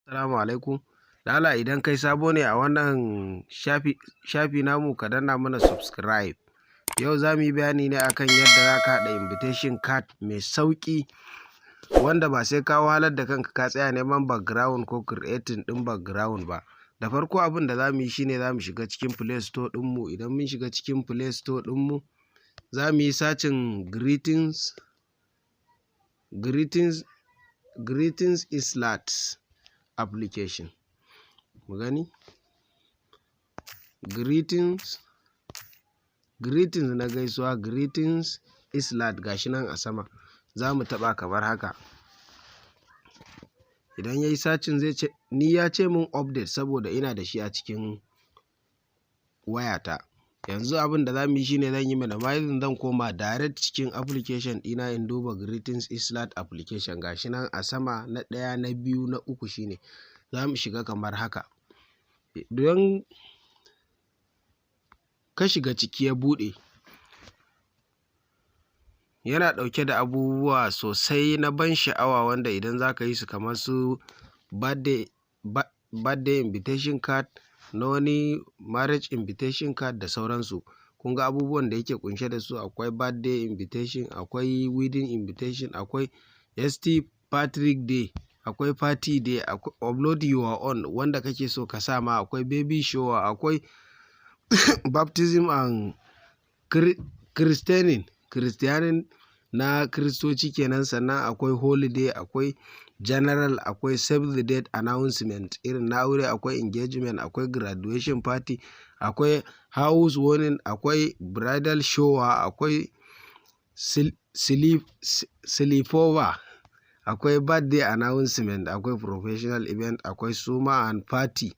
Assalamu alaikum. Da Allah idan kai sabo ne a wannan shafi namu ka danna mana subscribe. Yau za mu yi bayani ne akan yadda za ka haɗa invitation card mai sauƙi wanda ba sai ka wahalar da kanka ka tsaya neman background ko creating ɗin background ba. Da farko abin da za mu yi shine za mu shiga cikin Play Store ɗinmu. Idan mun shiga cikin Play Store ɗinmu za mu yi searching greetings islat application. Mu gani greetings na gaisuwa, greetings islat gashi nan a sama. Za mu taɓa kamar haka. Idan yayi searching zai ce ni ya ce mun update saboda ina da shi a cikin wayata. Yanzu abin da za mu yi shine zan yi minimizing, zan koma direct cikin application ɗina in duba greetings islat application gashi nan a sama na ɗaya, na biyu, na uku shine. Za mu shiga kamar haka. Don ka shiga ciki ya buɗe, yana ɗauke da abubuwa sosai na ban sha'awa wanda idan za ka yi su kamar su birthday invitation card, na wani marriage invitation card da sauransu. Kun ga abubuwan da yake kunshe da su, akwai birthday invitation, akwai wedding invitation, akwai St. Patrick Day, akwai party day, akwai upload your own wanda kake so ka sa ma, akwai baby shower, akwai baptism and christening na Kiristoci kenan, sannan akwai holiday, akwai general, akwai save the date announcement irin na aure, akwai engagement, akwai graduation party, akwai house warming, akwai bridal shower, akwai sleepover, akwai birthday announcement, akwai professional event, akwai suma and party.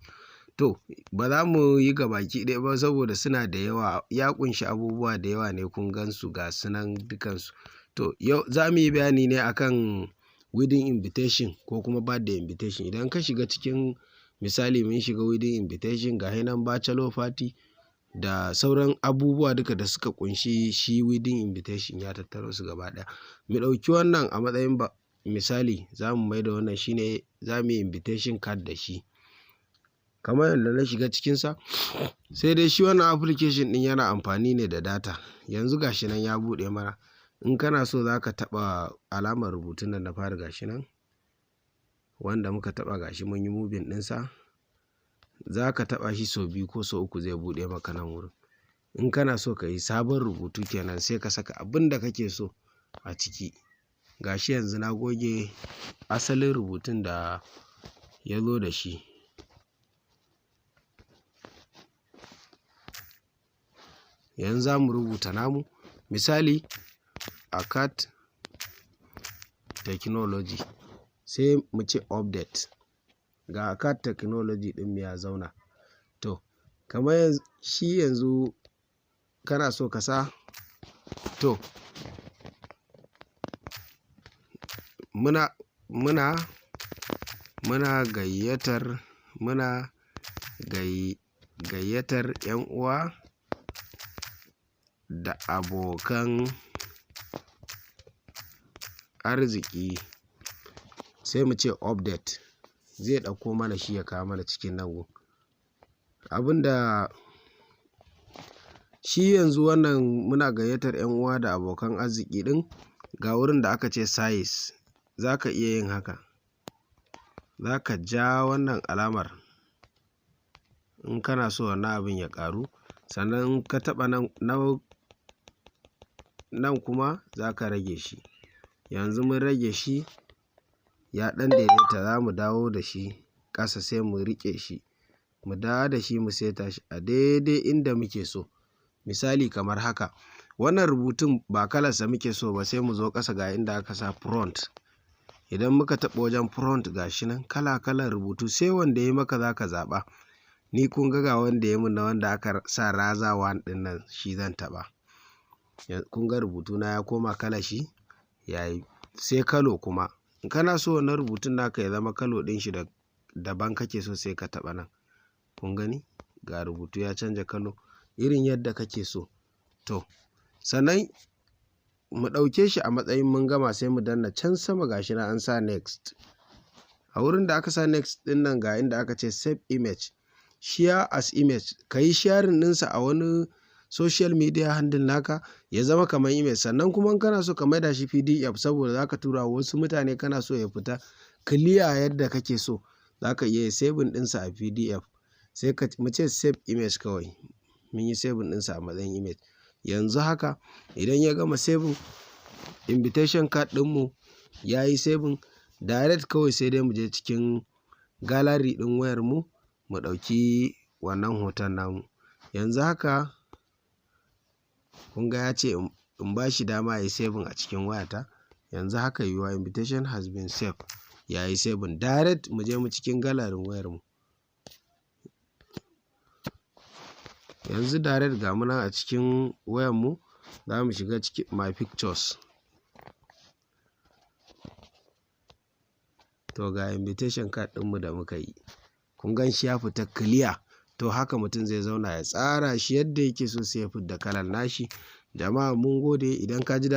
To ba za mu yi gabaki ɗaya ba saboda suna da yawa, ya ƙunshi abubuwa da yawa ne, kun gan su ga sunan dukansu. To yau za mu yi bayani ne akan wedding invitation ko kuma birthday invitation. Idan ka shiga cikin, misali mun shiga wedding invitation ga nan bachelor party da sauran abubuwa duka da suka ƙunshi shi wedding invitation ya tattaro su gaba ɗaya. Mu ɗauki wannan a matsayin misali, za mu mai da wannan shine za mu yi invitation card da shi. Kamar yadda na shiga cikinsa, sai dai shi wannan application ɗin yana amfani ne da data. Yanzu gashi nan ya buɗe mana. In kana so za ka taɓa alamar rubutun nan na fara gashi nan, wanda muka taɓa gashi mun yi moving ɗinsa. Za ka taɓa shi sau biyu ko sau uku zai buɗe maka nan wurin. In kana so ka yi sabon rubutu kenan sai ka saka abin da kake so a ciki. Gashi yanzu na goge asalin rubutun da ya zo da shi. Yanzu za mu rubuta namu, misali ACAT technology, sai mu ce update. Ga ACAT technology ɗin ya zauna. To kamar shi yanzu kana so ka sa, to muna gayyatar 'yan uwa da abokan arziki, sai mu ce update. Zai ɗauko mana shi ya kawo mana cikin nan gun. Abinda shi yanzu wannan muna gayyatar 'yan uwa da abokan arziki ɗin, ga wurin da aka ce size, za ka iya yin haka. Za ka ja wannan alamar in kana so wannan abin ya ƙaru, sannan ka taɓa nan kuma za ka rage shi. Yanzu mun rage shi ya ɗan daidaita, za mu dawo da shi ƙasa sai mu riƙe shi, mu dawo da shi mu saita shi a daidai inda muke so. Misali kamar haka, wannan rubutun ba kalarsa muke so ba, sai mu zo ƙasa ga inda aka sa front. Idan muka taɓa wajen front gashi nan kala-kalan rubutu, sai wanda ya maka za ka zaɓa. Ni kun ga wanda ya mun na wanda aka sa raza one ɗin nan, shi zan taɓa. Kun ga rubutuna ya koma kala shi yayi. Sai kalo kuma, in kana so wannan rubutun naka ya zama kalo ɗin shi daban kake so, sai ka taɓa nan. Kun gani ga rubutu ya canja kalo irin yadda kake so. To sannan mu ɗauke shi a matsayin mun gama, sai mu danna can sama gashi nan an sa next. a wurin da aka sa next din nan ga inda aka ce save image, share as image, ka yi sharing ɗinsa a wani social media handle naka ya zama kamar image. Sannan kuma kana so ka maida shi PDF saboda zaka tura wasu mutane, kana so ya fita clear yadda kake so, zaka iya saving ɗinsa a PDF. Sai mu ce save image kawai, mun yi saving ɗinsa a matsayin image. Yanzu haka idan ya gama saving, invitation card ɗinmu ya yi saving, direct kawai sai dai mu je cikin gallery ɗin wayarmu mu ɗauki wannan hoton namu. Yanzu haka kun ga ya ce in ba shi dama ya yi saving a cikin wayata. Yanzu haka your invitation has been saved, ya yi saving. Direct mu je mu cikin gallery wayarmu. Yanzu direct ga mu nan a cikin wayarmu, za mu shiga cikin my pictures. To ga invitation card ɗinmu da muka yi, kun gan shi ya fita clear. To haka mutum zai zauna ya tsara shi yadda yake so sai ya fidda kalar nashi. Jama'a mun gode. Idan ka ji daɗi